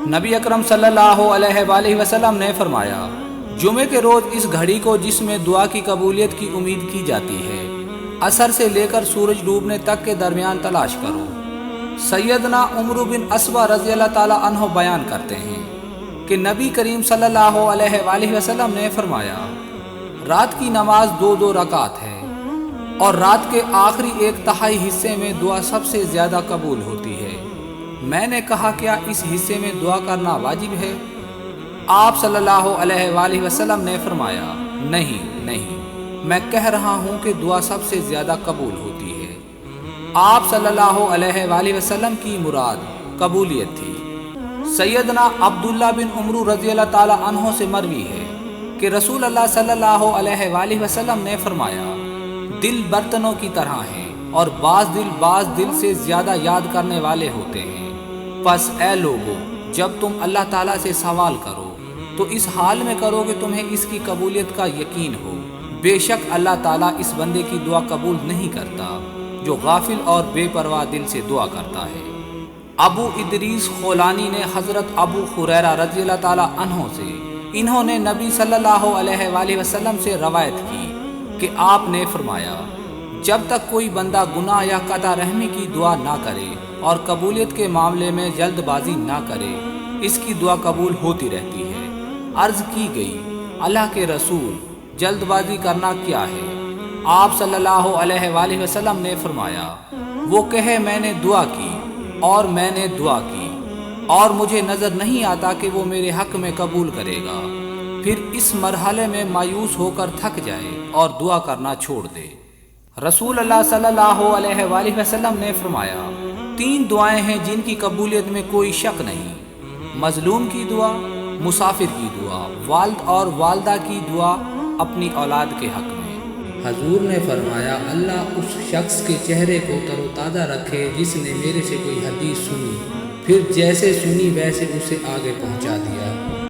نبی اکرم صلی اللہ علیہ وآلہ وسلم نے فرمایا، جمعے کے روز اس گھڑی کو جس میں دعا کی قبولیت کی امید کی جاتی ہے، عصر سے لے کر سورج ڈوبنے تک کے درمیان تلاش کرو۔ سیدنا عمر بن عصبہ رضی اللہ تعالی عنہ بیان کرتے ہیں کہ نبی کریم صلی اللہ علیہ وآلہ وسلم نے فرمایا، رات کی نماز 2 رکعت ہے اور رات کے آخری 1/3 حصے میں دعا سب سے زیادہ قبول ہوتی ہے۔ میں نے کہا، کیا اس حصے میں دعا کرنا واجب ہے؟ آپ صلی اللہ علیہ وآلہ وسلم نے فرمایا، نہیں، میں کہہ رہا ہوں کہ دعا سب سے زیادہ قبول ہوتی ہے۔ آپ صلی اللہ علیہ وآلہ وسلم کی مراد قبولیت تھی۔ سیدنا عبداللہ بن عمر رضی اللہ تعالی عنہ سے مروی ہے کہ رسول اللہ صلی اللہ علیہ وآلہ وسلم نے فرمایا، دل برتنوں کی طرح ہیں اور بعض دل سے زیادہ یاد کرنے والے ہوتے ہیں۔ پس اے لوگو، جب تم اللہ تعالیٰ سے سوال کرو تو اس حال میں کرو کہ تمہیں اس کی قبولیت کا یقین ہو۔ بے شک اللہ تعالیٰ اس بندے کی دعا قبول نہیں کرتا جو غافل اور بے پرواہ دل سے دعا کرتا ہے۔ ابو ادریس خولانی نے حضرت ابو ہریرہ رضی اللہ تعالی عنہ سے، انہوں نے نبی صلی اللہ علیہ وآلہ وسلم سے روایت کی کہ آپ نے فرمایا، جب تک کوئی بندہ گناہ یا قطع رحمی کی دعا نہ کرے اور قبولیت کے معاملے میں جلد بازی نہ کرے، اس کی دعا قبول ہوتی رہتی ہے۔ عرض کی گئی، اللہ کے رسول، جلد بازی کرنا کیا ہے؟ آپ صلی اللہ علیہ وآلہ وسلم نے فرمایا، وہ کہے میں نے دعا کی اور میں نے دعا کی اور مجھے نظر نہیں آتا کہ وہ میرے حق میں قبول کرے گا، پھر اس مرحلے میں مایوس ہو کر تھک جائے اور دعا کرنا چھوڑ دے۔ رسول اللہ صلی اللہ علیہ وآلہ وسلم نے فرمایا، 3 دعائیں ہیں جن کی قبولیت میں کوئی شک نہیں: مظلوم کی دعا، مسافر کی دعا، والد اور والدہ کی دعا اپنی اولاد کے حق میں۔ حضور نے فرمایا، اللہ اس شخص کے چہرے کو تر و تازہ رکھے جس نے میرے سے کوئی حدیث سنی، پھر جیسے سنی ویسے اسے آگے پہنچا دیا۔